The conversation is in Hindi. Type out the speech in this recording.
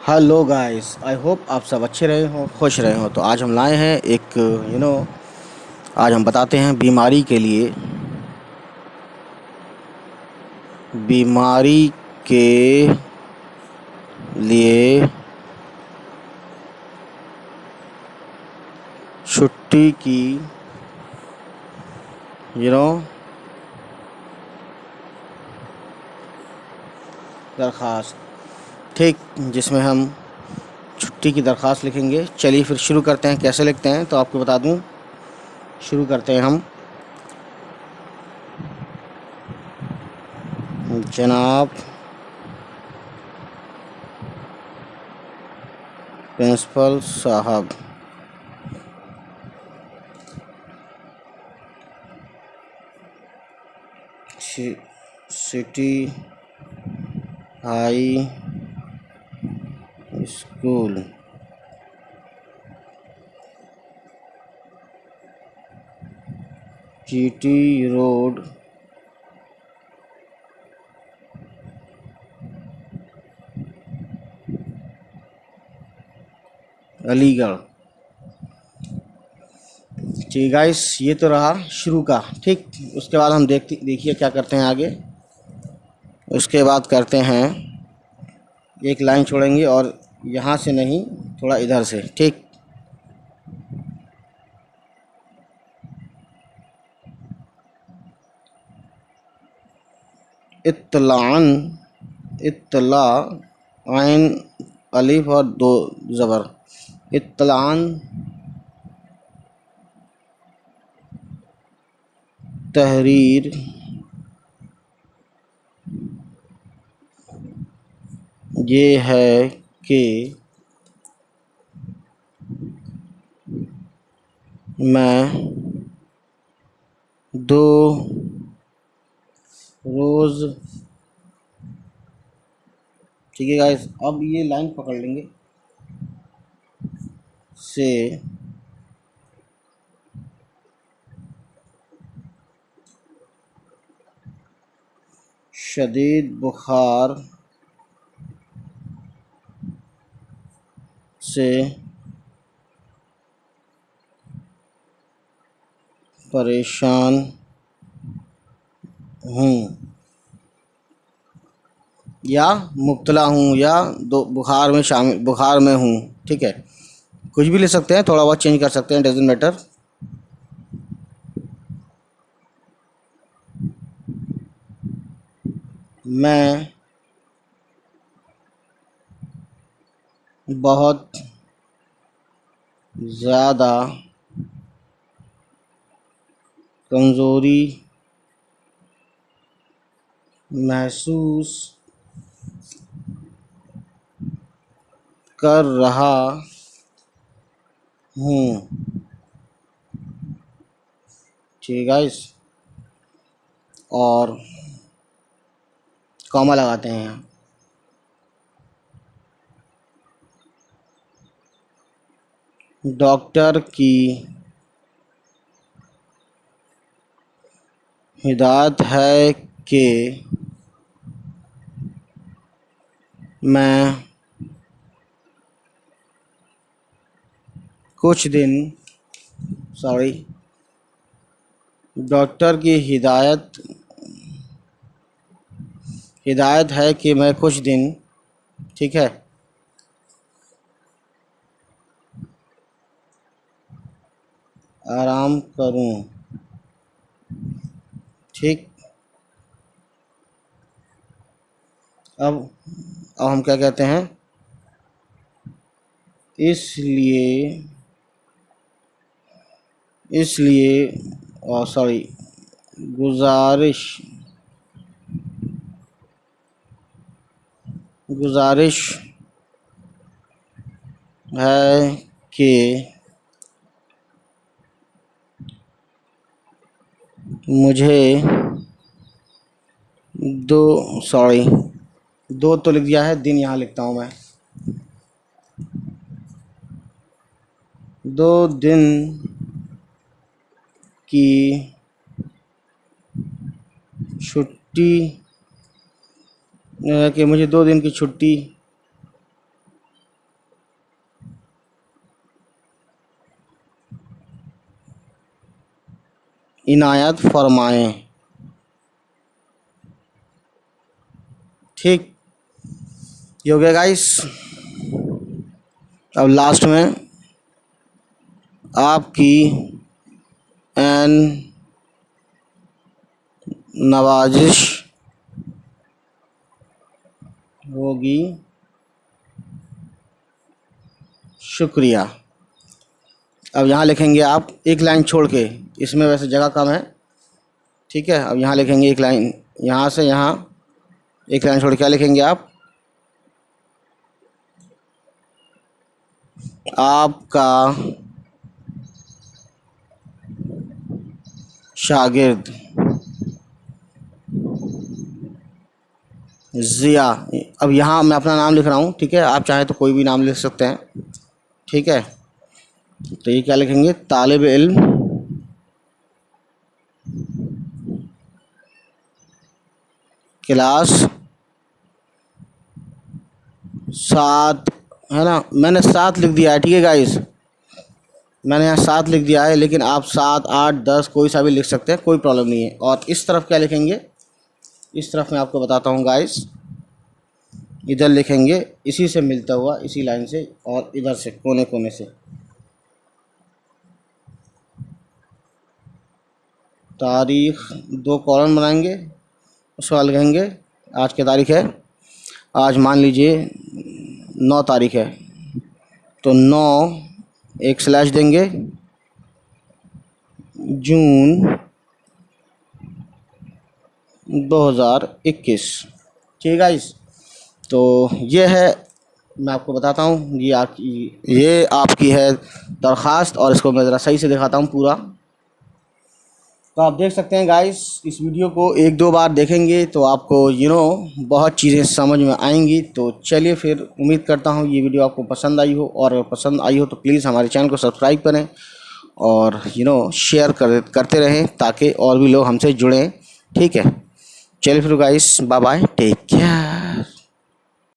हेलो गाइस, आई होप आप सब अच्छे रहे हो, खुश रहे हो। तो आज हम लाए हैं एक आज हम बताते हैं बीमारी के लिए छुट्टी की यू नो दरख्वास्त। ठीक, जिसमें हम छुट्टी की दरख्वास्त लिखेंगे। चलिए फिर शुरू करते हैं। कैसे लिखते हैं तो आपको बता दूं। शुरू करते हैं हम। जनाब प्रिंसिपल साहब, city high school GT road, Aligarh. ठीक गाइस, ये तो रहा शुरू का। ठीक, उसके बाद हम देखिए क्या करते हैं आगे। उसके बाद करते हैं, एक लाइन छोड़ेंगे और यहाँ से नहीं, थोड़ा इधर से। ठीक, इत्तलान, इत्तला, आइन, अलिफ और दो ज़बर। इत्तलान तहरीर ये है कि मैं 2 रोज़। ठीक है गाइस, अब ये लाइन पकड़ लेंगे से शदीद बुखार से परेशान हूँ या मुब्तला हूँ या दो बुखार में हूँ। ठीक है, कुछ भी ले सकते हैं, थोड़ा बहुत चेंज कर सकते हैं, डजेंट मैटर। मैं बहुत ज़्यादा कमज़ोरी महसूस कर रहा हूँ। ठीक है गाइस, और कॉमा लगाते हैं यहाँ। डॉक्टर की हिदायत है कि मैं कुछ दिन सॉरी डॉक्टर की हिदायत है कि मैं कुछ दिन, ठीक है, आराम करूं। ठीक, अब हम क्या कहते हैं, इसलिए इसलिए सॉरी गुजारिश गुजारिश है कि मुझे दो तो लिख दिया है, दिन यहाँ लिखता हूँ मैं। 2 दिन की छुट्टी कि मुझे 2 दिन की छुट्टी इनायत फरमाएं। ठीक, ये हो गया गाइस। अब लास्ट में आपकी एन नवाजिश होगी, शुक्रिया। अब यहाँ लिखेंगे आप एक लाइन छोड़ के, इसमें वैसे जगह कम है, ठीक है। अब यहाँ लिखेंगे एक लाइन, यहाँ से यहाँ एक लाइन छोड़ के क्या लिखेंगे आप, आपका शागिर्द ज़िया। अब यहाँ मैं अपना नाम लिख रहा हूँ, ठीक है, आप चाहे तो कोई भी नाम लिख सकते हैं, ठीक है। तो ये क्या लिखेंगे, तालिब इल्म क्लास 7, है ना। मैंने 7 लिख दिया है, ठीक है गाइस, मैंने यहाँ 7 लिख दिया है, लेकिन आप 7, 8, 10 कोई सा भी लिख सकते हैं, कोई प्रॉब्लम नहीं है। और इस तरफ क्या लिखेंगे, इस तरफ मैं आपको बताता हूँ गाइस, इधर लिखेंगे इसी से मिलता हुआ, इसी लाइन से, और इधर से कोने कोने से तारीख, 2 कॉलम बनाएंगे, उसके बाद लिखेंगे आज की तारीख है, आज मान लीजिए 9 तारीख है, तो 9 एक स्लैश देंगे, जून 2021, ठीक है गाइस। तो ये है, मैं आपको बताता हूँ, ये आपकी है दरख्वास्त, और इसको मैं ज़रा सही से दिखाता हूँ पूरा। तो आप देख सकते हैं गाइस, इस वीडियो को 1-2 बार देखेंगे तो आपको बहुत चीज़ें समझ में आएंगी। तो चलिए फिर, उम्मीद करता हूँ ये वीडियो आपको पसंद आई हो, और अगर पसंद आई हो तो प्लीज़ हमारे चैनल को सब्सक्राइब करें, और शेयर करते रहें, ताकि और भी लोग हमसे जुड़ें, ठीक है। चलिए फिर guys, bye bye, take care.